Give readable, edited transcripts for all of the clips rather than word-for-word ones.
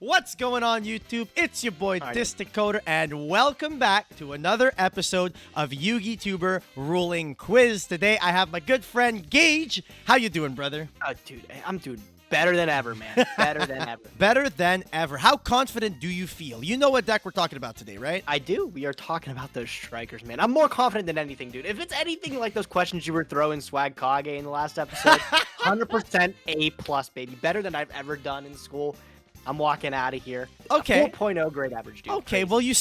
What's going on, YouTube? It's your boy, Decoder, and welcome back to another episode of YugiTuber Ruling Quiz. Today, I have my good friend, Gage. How you doing, brother? Oh, dude, I'm doing better than ever, man. Better than ever. Better than ever. How confident do you feel? You know what deck we're talking about today, right? I do. We are talking about those strikers, man. I'm more confident than anything, dude. If it's anything like those questions you were throwing Swag Kage in the last episode, 100% A+, baby. Better than I've ever done in school. I'm walking out of here. Okay. 4.0 grade average, dude. Okay, Crazy. well, you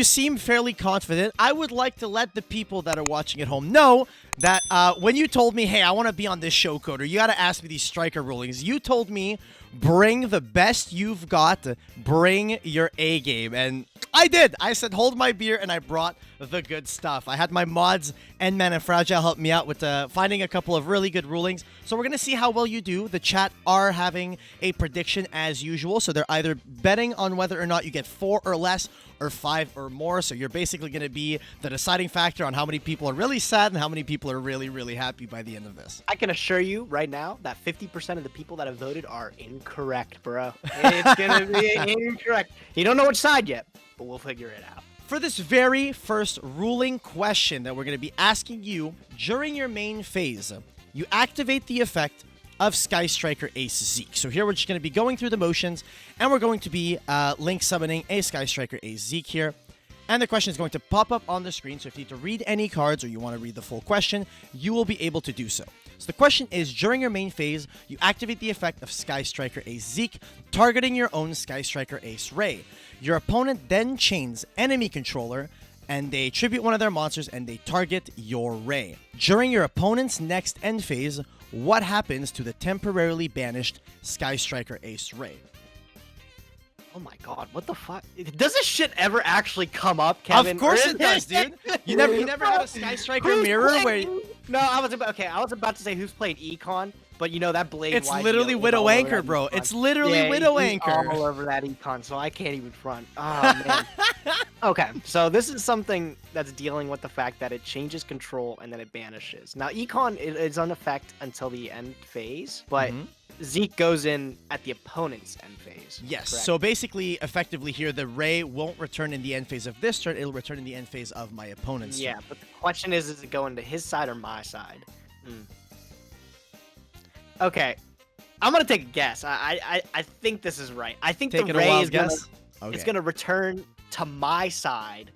seem fairly confident. I would like to let the people that are watching at home know that when you told me, hey, I want to be on this show, Coder, you got to ask me these striker rulings. You told me, bring the best you've got, bring your A game. And I did. I said, hold my beer, and I brought the good stuff. I had my mods, NMan and Fragile, help me out with finding a couple of really good rulings. So we're going to see how well you do. The chat are having a prediction as usual. So they're either betting on whether or not you get 4 or less or 5 or more. So you're basically going to be the deciding factor on how many people are really sad and how many people are really, really happy by the end of this. I can assure you right now that 50% of the people that have voted are incorrect, bro. It's going to be incorrect. You don't know which side yet, but we'll figure it out. For this very first ruling question that we're going to be asking you, during your main phase, you activate the effect of Sky Striker Ace Zeke. So here we're just going to be going through the motions, and we're going to be link summoning a Sky Striker Ace Zeke here. And the question is going to pop up on the screen, so if you need to read any cards or you want to read the full question, you will be able to do so. So the question is, during your main phase, you activate the effect of Sky Striker Ace Zeke, targeting your own Sky Striker Ace Ray. Your opponent then chains enemy controller, and they tribute one of their monsters, and they target your Ray. During your opponent's next end phase, what happens to the temporarily banished Sky Striker Ace Ray? Oh my god, what the fuck? Does this shit ever actually come up, Kevin? Of course it does, dude. You never had a Sky Striker mirror where you... No, I was about to say who's playing Econ, but you know that blade. It's literally Widow Anchor, bro. It's literally Widow Anchor. All over that Econ, so I can't even front. Oh man. Okay, so this is something that's dealing with the fact that it changes control and then it banishes. Now Econ is on effect until the end phase, but Zeke goes in at the opponent's end phase. Yes, correct? So basically, effectively here, the Ray won't return in the end phase of this turn, it'll return in the end phase of my opponent's turn. Yeah, but the question is it going to his side or my side? Okay, I'm gonna take a guess. I think this is right. I think the Ray is it's gonna return to my side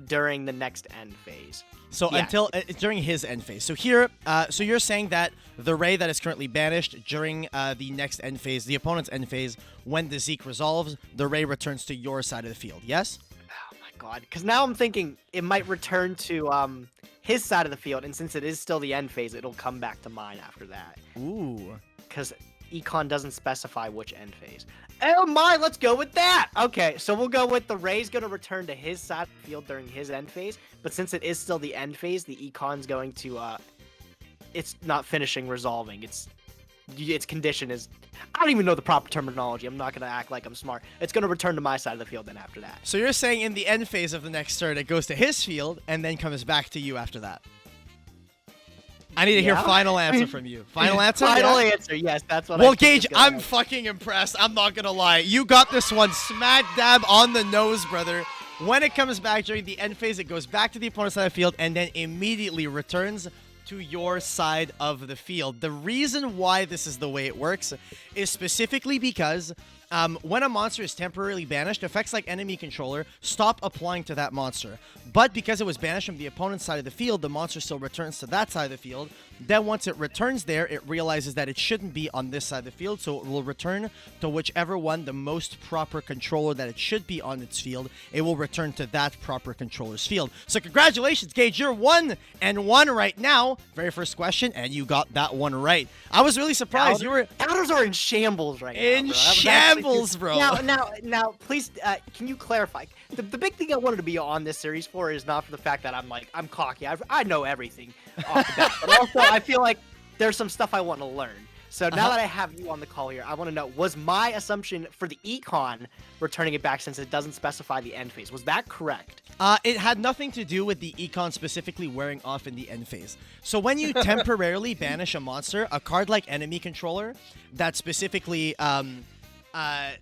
during the next end phase. So until during his end phase. So here, so you're saying that the Ray that is currently banished during the next end phase, the opponent's end phase, when the Zeke resolves, the Ray returns to your side of the field. Yes? Oh my god! Because now I'm thinking it might return to his side of the field, and since it is still the end phase, it'll come back to mine after that. Ooh. Because Econ doesn't specify which end phase. Oh my, let's go with that! Okay, so we'll go with the Ray's going to return to his side of the field during his end phase, but since it is still the end phase, the Econ's going to, it's not finishing resolving. Its condition is, I don't even know the proper terminology. I'm not going to act like I'm smart. It's going to return to my side of the field then after that. So you're saying in the end phase of the next turn, it goes to his field and then comes back to you after that. I need to hear final answer from you. Final answer? Final answer, yes. That's what Well, Gage, I'm fucking impressed. I'm not going to lie. You got this one smack dab on the nose, brother. When it comes back during the end phase, it goes back to the opponent's side of the field and then immediately returns to your side of the field. The reason why this is the way it works is specifically because when a monster is temporarily banished, effects like enemy controller stop applying to that monster. But because it was banished from the opponent's side of the field, the monster still returns to that side of the field. Then once it returns there, it realizes that it shouldn't be on this side of the field, so it will return to whichever one the most proper controller that it should be on its field. It will return to that proper controller's field. So congratulations, Gage. You're 1-1 right now. Very first question, and you got that one right. I was really surprised. Counters are in shambles right now. In shambles, bro. Now, please, can you clarify? The big thing I wanted to be on this series for is not for the fact that I'm cocky. I know everything off the bat, but also I feel like there's some stuff I want to learn. So now that I have you on the call here, I want to know, was my assumption for the Econ returning it back since it doesn't specify the end phase, was that correct? It had nothing to do with the Econ specifically wearing off in the end phase. So when you temporarily banish a monster, a card like Enemy Controller that specifically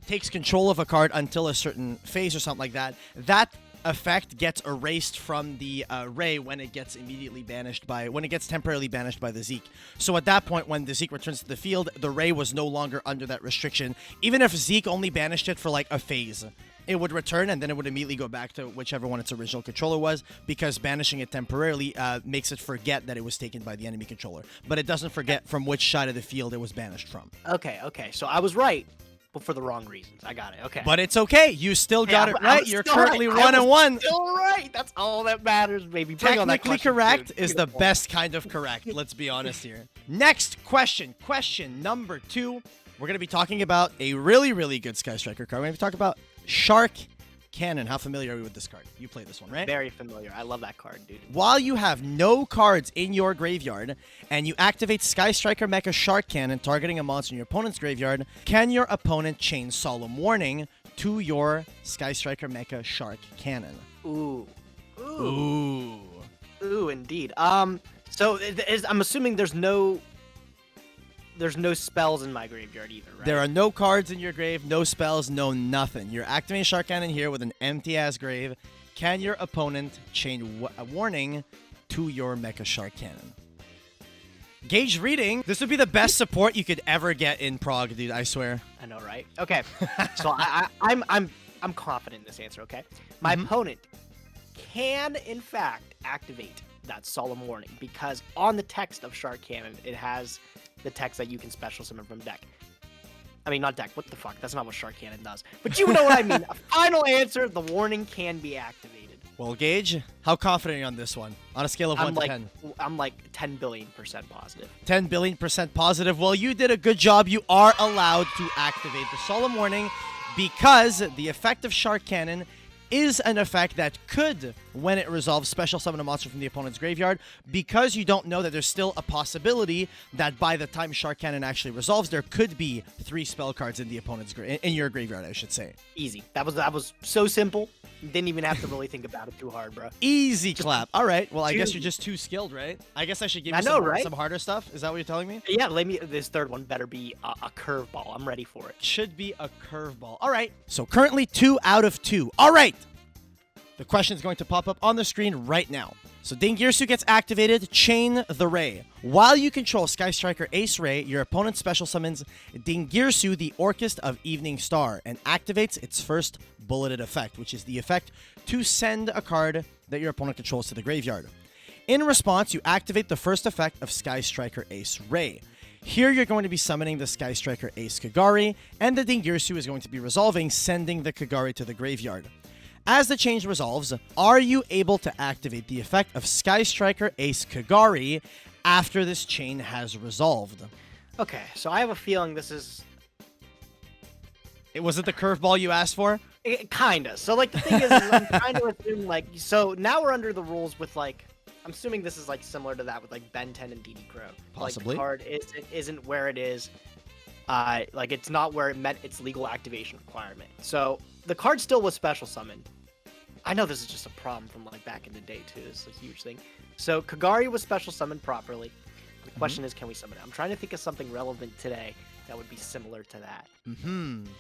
takes control of a card until a certain phase or something like that, that effect gets erased from the Ray when it gets temporarily banished by the Zeke. So at that point, when the Zeke returns to the field, the Ray was no longer under that restriction. Even if Zeke only banished it for like a phase, it would return and then it would immediately go back to whichever one its original controller was, because banishing it temporarily makes it forget that it was taken by the enemy controller. But it doesn't forget from which side of the field it was banished from. Okay. So I was right, but for the wrong reasons. I got it. Okay. But it's okay. You still got it right. You're currently right. 1-1. Still right. That's all that matters, baby. Bring on that Technically question, correct dude. is the best kind of correct. Let's be honest here. Next question. Question number 2. We're going to be talking about a really, really good Sky Striker card. We're going to be talking about Shark Cannon. How familiar are we with this card? You played this one, right? Very familiar. I love that card, dude. While you have no cards in your graveyard and you activate Sky Striker Mecha Shark Cannon targeting a monster in your opponent's graveyard, can your opponent chain Solemn Warning to your Sky Striker Mecha Shark Cannon? Ooh. Indeed. So I'm assuming there's no spells in my graveyard either, right? There are no cards in your grave, no spells, no nothing. You're activating Shark Cannon here with an empty-ass grave. Can your opponent chain a warning to your Mecha Shark Cannon? Gauge reading. This would be the best support you could ever get in Prague, dude. I swear. I know, right? Okay. So I'm confident in this answer. Okay. My opponent can in fact activate that Solemn Warning because on the text of Shark Cannon it has the text that you can special summon from deck. I mean, not deck. What the fuck? That's not what Shark Cannon does. But you know what I mean. A final answer, the warning can be activated. Well, Gage, how confident are you on this one? On a scale of 1 to 10? I'm like 10 billion% positive. 10 billion% positive. Well, you did a good job. You are allowed to activate the Solemn Warning because the effect of Shark Cannon is an effect that could, when it resolves, special summon a monster from the opponent's graveyard, because you don't know that there's still a possibility that by the time Shark Cannon actually resolves, there could be 3 spell cards in the opponent's in your graveyard, I should say. Easy. That was so simple. Didn't even have to really think about it too hard, bro. Easy clap. All right. Well, I guess you're just too skilled, right? I guess I should give you some harder stuff. Is that what you're telling me? Yeah, this third one better be a curveball. I'm ready for it. Should be a curveball. All right. So currently 2 out of 2. All right. The question is going to pop up on the screen right now. So Dingirsu gets activated, chain the Ray. While you control Sky Striker Ace Ray, your opponent special summons Dingirsu, the Orchest of Evening Star, and activates its first bulleted effect, which is the effect to send a card that your opponent controls to the graveyard. In response, you activate the first effect of Sky Striker Ace Ray. Here you're going to be summoning the Sky Striker Ace Kagari, and the Dingirsu is going to be resolving, sending the Kagari to the graveyard. As the change resolves, are you able to activate the effect of Sky Striker Ace Kagari after this chain has resolved? Okay, so I have a feeling this is... Was it the curveball you asked for? Kinda. So, like, the thing is I'm trying to assume, like... So, now we're under the rules with, like... I'm assuming this is, like, similar to that with, like, Ben 10 and DD Crow. Possibly. Like, the card isn't where it is. Like, it's not where it met its legal activation requirement. So... The card still was special summoned. I know this is just a problem from like back in the day too. This is a huge thing. So Kagari was special summoned properly. The question is, can we summon it? I'm trying to think of something relevant today that would be similar to that.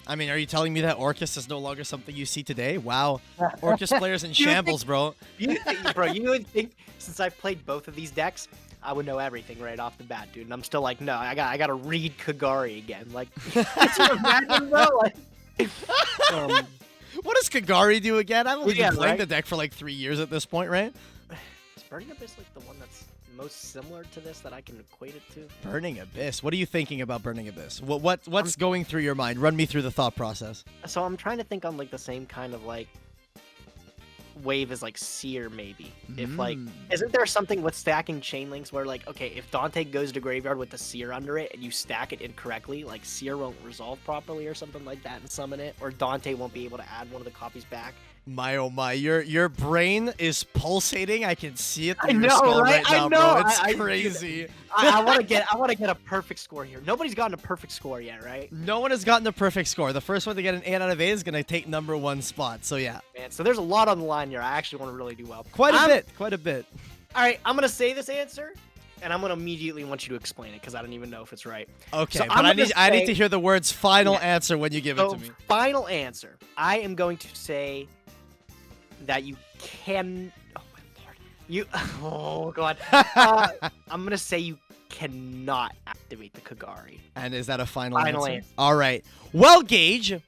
I mean, are you telling me that Orcus is no longer something you see today? Wow. Orcus players in shambles, bro. You would think since I've played both of these decks, I would know everything right off the bat, dude. And I'm still like, no, I got to read Kagari again. Like, could you imagine, bro? Like, what does Kagari do again? I've only been playing right? the deck for like 3 years at this point, right? Is Burning Abyss like the one that's most similar to this that I can equate it to? Burning Abyss? What are you thinking about Burning Abyss? What's going through your mind? Run me through the thought process. So I'm trying to think on like the same kind of like wave as like Seer maybe. If like, isn't there something with stacking chain links where like, okay, if Dante goes to graveyard with the Seer under it and you stack it incorrectly, like Seer won't resolve properly or something like that and summon it, or Dante won't be able to add one of the copies back. My oh my, your brain is pulsating. I can see it through I know, your skull right? now, I know. bro. It's crazy. I want to get a perfect score here. Nobody's gotten a perfect score yet, right? No one has gotten a perfect score. The first one to get an 8 out of 8 is going to take #1 spot. So yeah. Man, so there's a lot on the line here. I actually want to really do well. Quite a bit. All right, I'm going to say this answer, and I'm gonna immediately want you to explain it because I don't even know if it's right. Okay, So but I need to hear the words final answer when you give it to me. Final answer. I am going to say that you can. Oh my lord. You. Oh god. I'm gonna say you cannot activate the Kagari. And is that a final answer? Answer. All right. Well, Gage,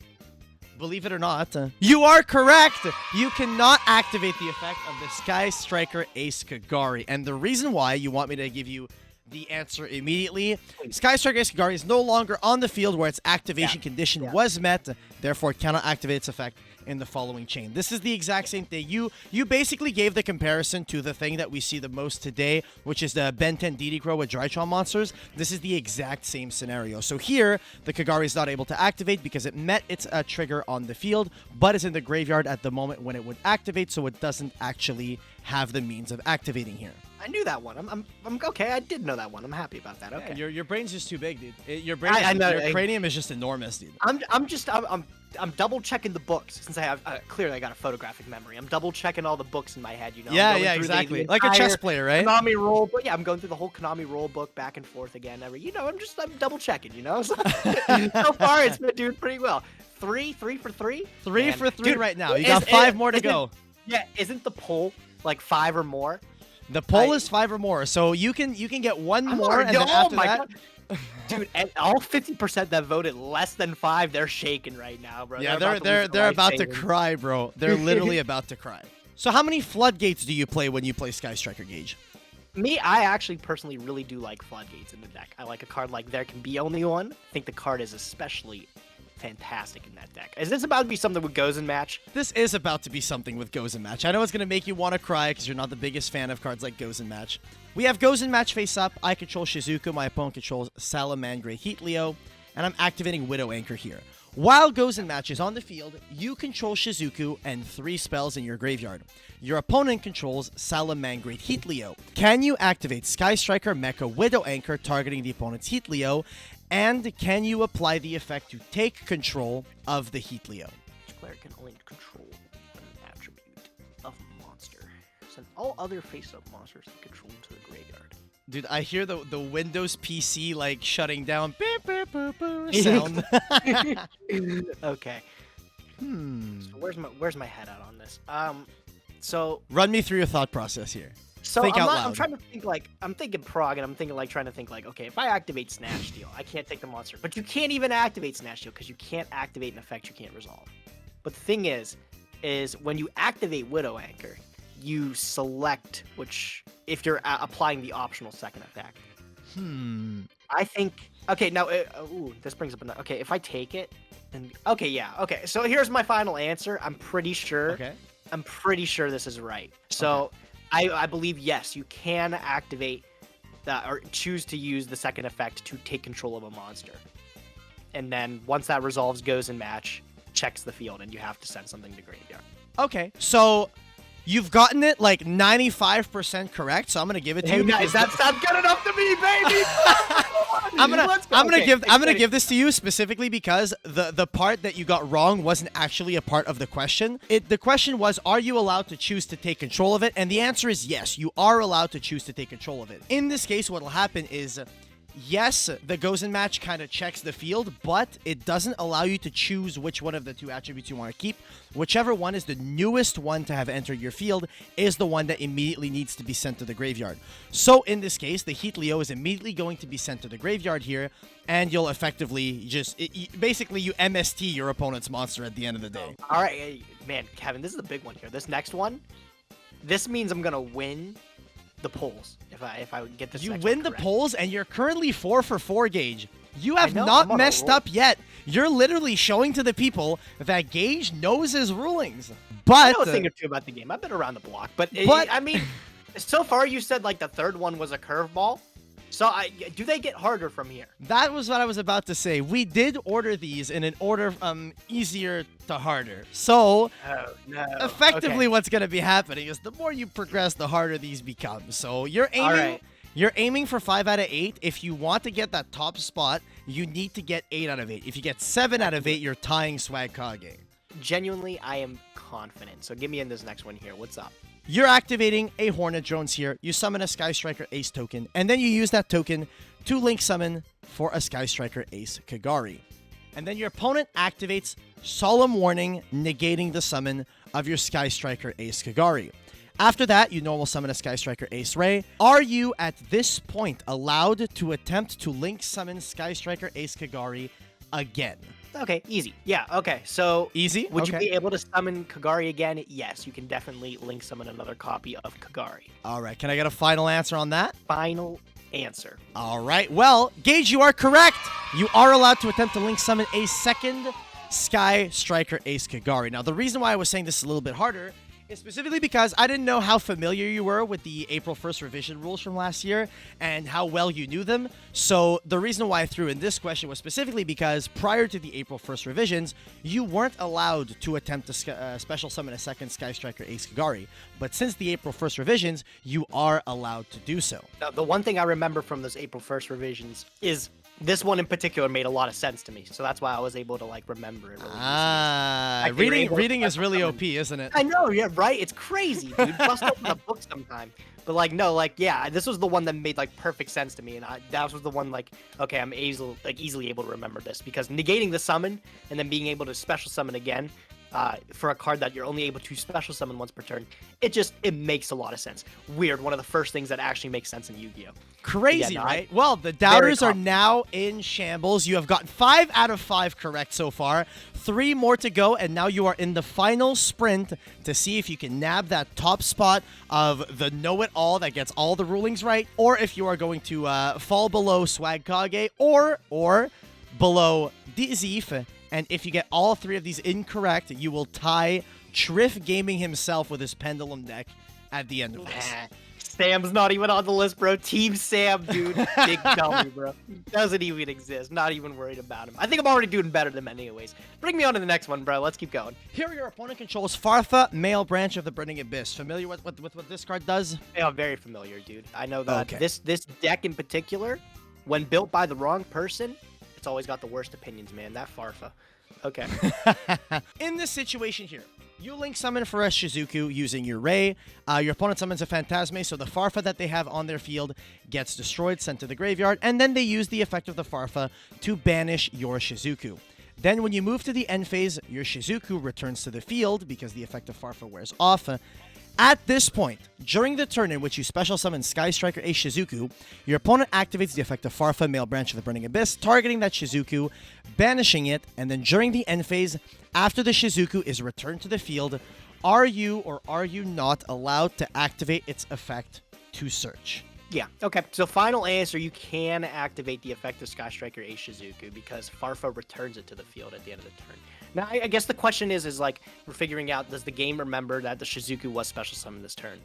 believe it or not, you are correct. You cannot activate the effect of the Sky Striker Ace Kagari. And the reason why you want me to give you the answer immediately, Sky Striker Ace Kagari is no longer on the field where its activation condition was met. Therefore, it cannot activate its effect in the following chain. This is the exact same thing. You basically gave the comparison to the thing that we see the most today, which is the Ben 10 Didikro with Drytron monsters. This is the exact same scenario. So here, the Kagari is not able to activate because it met its trigger on the field, but is in the graveyard at the moment when it would activate, so it doesn't actually have the means of activating here. I knew that one. I'm okay. I did know that one. I'm happy about that. Okay. Yeah, your brain's just too big, dude. Your cranium is just enormous, dude. I'm double checking the books since I have clearly I got a photographic memory. I'm double checking all the books in my head. You know. Yeah, exactly. Like a chess player, right? Konami rule book. Yeah, I'm going through the whole Konami rule book back and forth again. I'm double checking. You know. So far, it's been doing pretty well. Three for three. Three for three right now. You got 5 more to go. Yeah, isn't the poll like 5 or more? The poll is 5 or more, so you can get one more, and then after that. Dude, and all 50% that voted less than 5, they're shaking right now, bro. Yeah, they're about to cry, bro. They're literally about to cry. So how many floodgates do you play when you play Sky Striker, Gage? Me, I actually personally really do like floodgates in the deck. I like a card like There Can Be Only One. I think the card is especially fantastic in that deck. Is this about to be something with Goes and Match? This is about to be something with Goes and Match. I know it's going to make you want to cry because you're not the biggest fan of cards like Goes and Match. We have Goes and Match face up. I control Shizuku. My opponent controls Salamangre Heatleo. And I'm activating Widow Anchor here. While Goes and Match is on the field, you control Shizuku and 3 spells in your graveyard. Your opponent controls Salamangre Heatleo. Can you activate Sky Striker Mecha Widow Anchor targeting the opponent's Heatleo? And can you apply the effect to take control of the Heatleo? Each player can only control an attribute of a monster. Send all other face-up monsters they control to the graveyard. Dude, I hear the Windows PC like shutting down beep, beep, boop, boop, sound. Okay. So where's my head at on this? So run me through your thought process here. So think out loud. I'm trying to think like I'm thinking Prog, and I'm thinking like trying to think like, okay, if I activate Snatch Steal, I can't take the monster, but you can't even activate Snatch Steal because you can't activate an effect you can't resolve. But the thing is when you activate Widow Anchor, you select which if you're applying the optional second effect. I think okay. Now, this brings up another. Okay, if I take it, then okay, yeah, okay. So here's my final answer. I'm pretty sure. Okay. I'm pretty sure this is right. So. Okay. I believe, yes, you can activate that or choose to use the second effect to take control of a monster. And then once that resolves, Goes and Match, checks the field, and you have to send something to graveyard. Okay, so you've gotten it like 95% correct, so I'm going to give it to you. Guys, that's not good enough to me, baby! I'm gonna give this to you specifically because the part that you got wrong wasn't actually a part of the question. The question was, are you allowed to choose to take control of it? And the answer is yes, you are allowed to choose to take control of it. In this case, what will happen is, yes, the Goes and Match kind of checks the field, but it doesn't allow you to choose which one of the 2 attributes you want to keep. Whichever one is the newest one to have entered your field is the one that immediately needs to be sent to the graveyard. So in this case, the Heatleo is immediately going to be sent to the graveyard here, and you'll effectively just, basically you MST your opponent's monster at the end of the day. All right, man, Kevin, this is the big one here. This next one, this means I'm going to win the polls if I get this. You win the polls, and you're currently 4 for 4, Gage. You have not messed up yet. You're literally showing to the people that Gage knows his rulings. But I know a thing or two about the game. I've been around the block, but I mean, so far you said like the third one was a curveball. So do they get harder from here? That was what I was about to say. We did order these in an order easier to harder. So effectively what's going to be happening is the more you progress, the harder these become. So you're aiming for 5 out of 8. If you want to get that top spot, you need to get 8 out of 8. If you get 7 out of 8, you're tying Swag Kage. Genuinely, I am confident. So give me in this next one here. What's up? you're activating a Hornet Drones here. You summon a Sky Striker Ace token, and then you use that token to link summon for a Sky Striker Ace Kagari. And then your opponent activates Solemn Warning, negating the summon of your Sky Striker Ace Kagari. After that, you normal summon a Sky Striker Ace Ray. Are you, at this point, allowed to attempt to link summon Sky Striker Ace Kagari again? Okay, easy. Yeah, okay. So Easy? would Okay. you be able to summon Kagari again? Yes, you can definitely link summon another copy of Kagari. All right, can I get a final answer on that? Final answer. All right, well, Gage, you are correct. You are allowed to attempt to link summon a second Sky Striker Ace Kagari. Now, the reason why I was saying this is a little bit harder is specifically because I didn't know how familiar you were with the April 1st revision rules from last year and how well you knew them. So the reason why I threw in this question was specifically because prior to the April 1st revisions, you weren't allowed to attempt to special summon a second Sky Striker Ace Kagari. But since the April 1st revisions, you are allowed to do so. Now, the one thing I remember from those April 1st revisions is this one in particular made a lot of sense to me. So that's why I was able to like remember it really easily. Reading is really OP, isn't it? I know, yeah, right? It's crazy, dude. Bust open a book sometime. But like, no, like, yeah, this was the one that made like perfect sense to me, and that was the one like, okay, I'm easily able to remember this because negating the summon and then being able to special summon again for a card that you're only able to special summon once per turn, it makes a lot of sense. Weird, one of the first things that actually makes sense in Yu-Gi-Oh. Crazy, Yeah, no, right? Well, the doubters are now in shambles. You have gotten 5 out of 5 correct so far. 3 more to go, and now you are in the final sprint to see if you can nab that top spot of the know-it-all that gets all the rulings right, or if you are going to fall below Swag Kage or below Zeke. And if you get all 3 of these incorrect, you will tie Triff Gaming himself with his Pendulum deck at the end of this. Sam's not even on the list, bro. Team Sam, dude. Big dummy, bro. Doesn't even exist. Not even worried about him. I think I'm already doing better than him anyways. Bring me on to the next one, bro. Let's keep going. Here your opponent controls Farfa, male branch of the Burning Abyss. Familiar with what this card does? Yeah, I'm very familiar, dude. I know that Okay. this deck in particular, when built by the wrong person, it's always got the worst opinions, man. That Farfa. Okay. In this situation here, you link summon for a Shizuku using your Ray. Your opponent summons a Phantasme, so the Farfa that they have on their field gets destroyed, sent to the graveyard, and then they use the effect of the Farfa to banish your Shizuku. Then when you move to the end phase, your Shizuku returns to the field because the effect of Farfa wears off. At this point, during the turn in which you special summon Sky Striker Ace Shizuku, your opponent activates the effect of Farfa, male branch of the Burning Abyss, targeting that Shizuku, banishing it, and then during the end phase, after the Shizuku is returned to the field, are you or are you not allowed to activate its effect to search? Yeah, okay. So final answer, you can activate the effect of Sky Striker Ace Shizuku because Farfa returns it to the field at the end of the turn. Now, I guess the question is like, we're figuring out, does the game remember that the Shizuku was special summoned this turn?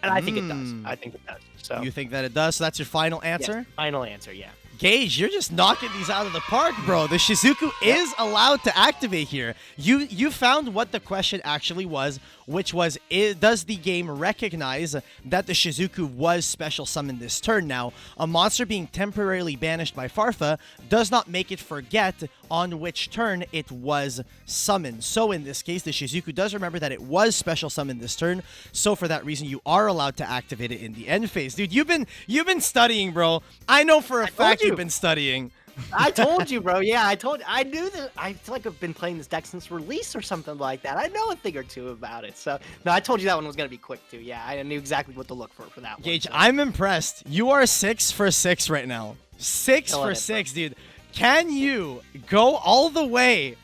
And I think it does. I think it does. So You think that it does? So that's your final answer? yes, final answer, yeah. Gage, you're just knocking these out of the park, bro. The Shizuku is allowed to activate here. You found what the question actually was, which was, does the game recognize that the Shizuku was special summoned this turn? Now, a monster being temporarily banished by Farfa does not make it forget on which turn it was summoned. So in this case, the Shizuku does remember that it was special summoned this turn. So for that reason, you are allowed to activate it in the end phase. Dude, you've been studying, bro. I know for a fact you've been studying. I told you, bro. Yeah, I knew that. I feel like I've been playing this deck since release or something like that. I know a thing or two about it. So, no, I told you that one was going to be quick, too. Yeah, I knew exactly what to look for that one. Gage, So. I'm impressed. You are 6 for 6 right now. 6 Killing for it, 6, dude. Can you go all the way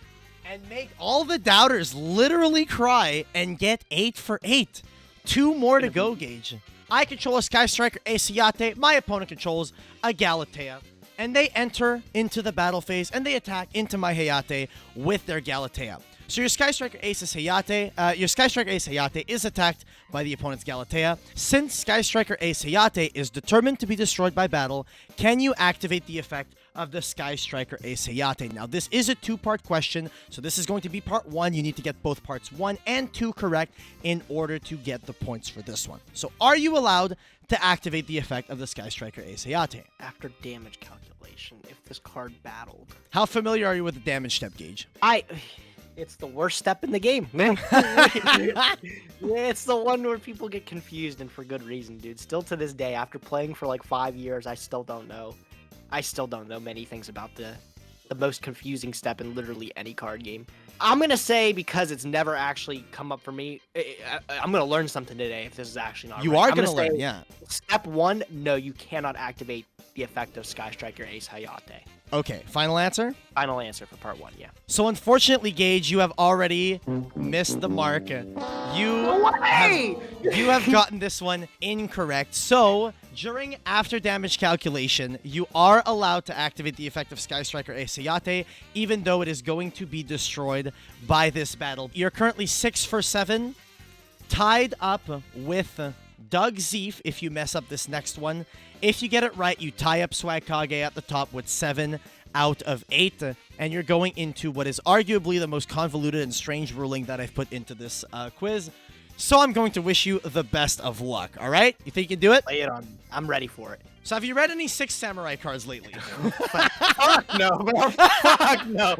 and make all the doubters literally cry and get 8 for 8? 2 more to go, Gage. I control a Sky Striker Ace Hayate. My opponent controls a Galatea. And they enter into the battle phase and they attack into my Hayate with their Galatea. So your Sky Striker Ace Hayate is attacked by the opponent's Galatea. Since Sky Striker Ace Hayate is determined to be destroyed by battle, can you activate the effect of the Sky Striker Ace Hayate? Now, this is a 2-part question, so this is going to be part 1. You need to get both parts 1 and 2 correct in order to get the points for this one. So are you allowed to activate the effect of the Sky Striker Ace Hayate? After damage calculation, if this card battled. How familiar are you with the damage step, Gage? It's the worst step in the game. It's the one where people get confused, and for good reason, dude. Still to this day, after playing for like 5 years, I still don't know many things about the most confusing step in literally any card game. I'm gonna say, because it's never actually come up for me, I'm gonna learn something today if this is actually not You right. are I'm gonna learn, yeah. Step 1, no, you cannot activate the effect of Sky Striker Ace Hayate. Okay, final answer? Final answer for part 1, yeah. So unfortunately, Gage, you have already missed the mark. You have gotten this one incorrect. So during after damage calculation, you are allowed to activate the effect of Sky Striker Ace Hayate, even though it is going to be destroyed by this battle. You're currently 6 for 7, tied up with Doug Zeef if you mess up this next one. If you get it right, you tie up Swag Kage at the top with 7 out of 8, and you're going into what is arguably the most convoluted and strange ruling that I've put into this quiz. So I'm going to wish you the best of luck, all right? You think you can do it? Lay it on. I'm ready for it. So have you read any 6 Samurai cards lately? Fuck no, bro. Fuck no.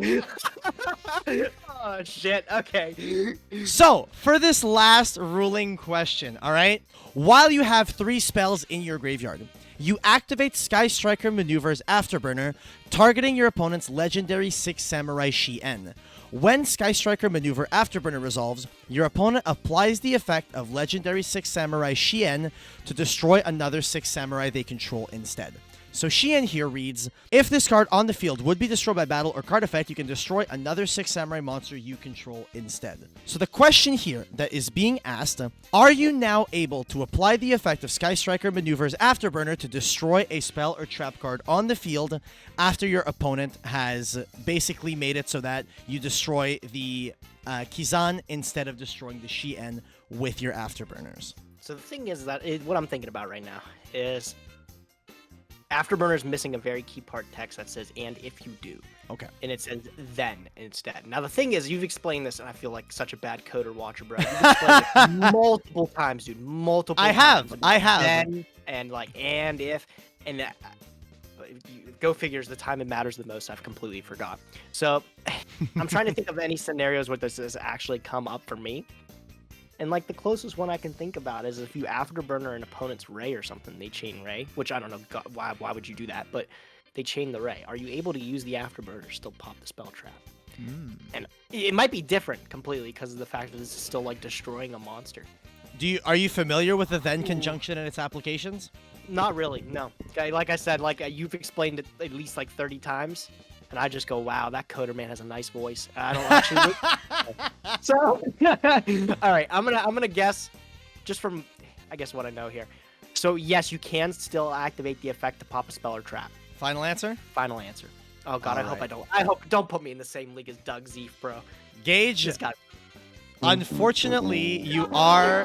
Oh, shit. Okay. So, for this last ruling question, all right? While you have 3 spells in your graveyard, you activate Sky Striker Maneuver's Afterburner, targeting your opponent's legendary 6 Samurai Shien. When Sky Striker Maneuver Afterburner resolves, your opponent applies the effect of legendary 6 Samurai Shien to destroy another 6 Samurai they control instead. So Shien here reads, if this card on the field would be destroyed by battle or card effect, you can destroy another 6 Samurai monster you control instead. So the question here that is being asked, are you now able to apply the effect of Sky Striker Maneuver's Afterburner to destroy a spell or trap card on the field after your opponent has basically made it so that you destroy the Kizan instead of destroying the Shien with your Afterburners? So the thing is that what I'm thinking about right now is Afterburners missing a very key part text that says, and if you do. Okay. And it says then instead. Now the thing is, you've explained this, and I feel like such a bad coder watcher, bro. You've explained it multiple times, dude. Multiple times. I have. Then, and like, and if, and go figures, the time it matters the most, I've completely forgot. So I'm trying to think of any scenarios where this has actually come up for me. And like the closest one I can think about is if you Afterburner an opponent's Ray or something, they chain Ray, which I don't know why would you do that, but they chain the Ray. Are you able to use the Afterburner still pop the spell trap? And it might be different completely because of the fact that this is still like destroying a monster. Are you familiar with the then conjunction and its applications? Not really, no. Okay, like I said, like you've explained it at least like 30 times. And I just go, wow, that coder man has a nice voice. I don't actually. So, all right, I'm gonna guess, just from, I guess what I know here. So yes, you can still activate the effect to pop a spell or trap. Final answer? Final answer. Oh god, All I hope right. I don't. I hope don't put me in the same league as Doug Zeef, bro. Gage, This guy. unfortunately, you are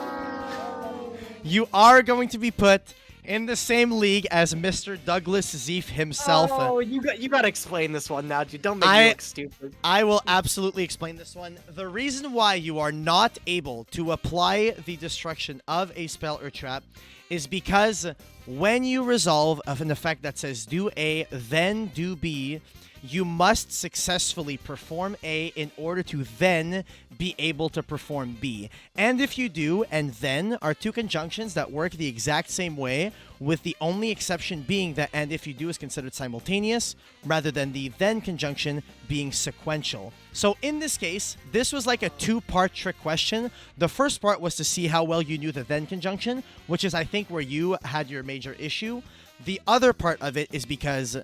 going to be put in the same league as Mr. Douglas Zeef himself. Oh, you got to explain this one now, dude. Don't make me look stupid. I will absolutely explain this one. The reason why you are not able to apply the destruction of a spell or trap is because when you resolve of an effect that says do A, then do B, you must successfully perform A in order to then be able to perform B. And if you do, and then are 2 conjunctions that work the exact same way, with the only exception being that and if you do is considered simultaneous, rather than the then conjunction being sequential. So in this case, this was like a 2-part trick question. The first part was to see how well you knew the then conjunction, which is I think where you had your major issue. The other part of it is because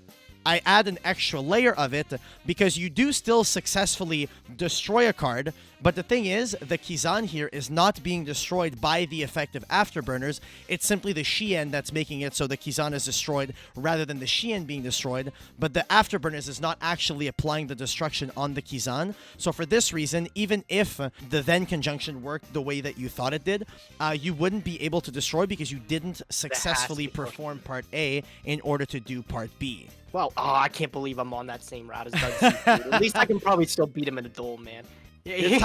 I add an extra layer of it because you do still successfully destroy a card, but the thing is, the Kizan here is not being destroyed by the effect of Afterburners. It's simply the Shien that's making it so the Kizan is destroyed rather than the Shien being destroyed, but the Afterburners is not actually applying the destruction on the Kizan. So for this reason, even if the then conjunction worked the way that you thought it did, you wouldn't be able to destroy because you didn't successfully perform Part A in order to do Part B. Well, I can't believe I'm on that same route as Doug Zeef, dude. At least I can probably still beat him in a duel, man. You're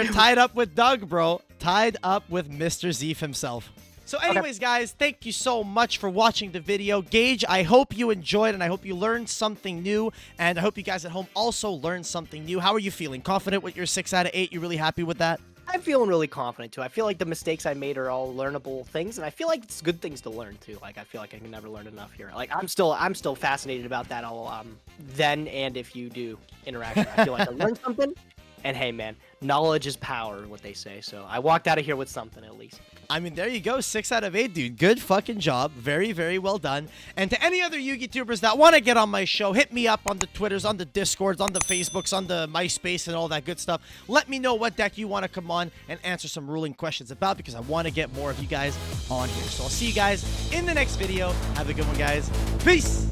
tied up with Doug, bro. Tied up with Mr. Zeef himself. So anyways, guys, thank you so much for watching the video. Gage, I hope you enjoyed and I hope you learned something new. And I hope you guys at home also learned something new. How are you feeling? Confident with your 6 out of 8? You really happy with that? I'm feeling really confident too. I feel like the mistakes I made are all learnable things, and I feel like it's good things to learn too. Like I feel like I can never learn enough here. Like I'm still fascinated about that all then and if you do interaction. I feel like I learned something. And hey, man, knowledge is power, what they say. So I walked out of here with something at least. I mean, there you go. 6 out of 8, dude. Good fucking job. Very, very well done. And to any other Yu-Gi tubers that want to get on my show, hit me up on the Twitters, on the Discords, on the Facebooks, on the MySpace, and all that good stuff. Let me know what deck you want to come on and answer some ruling questions about, because I want to get more of you guys on here. So I'll see you guys in the next video. Have a good one, guys. Peace!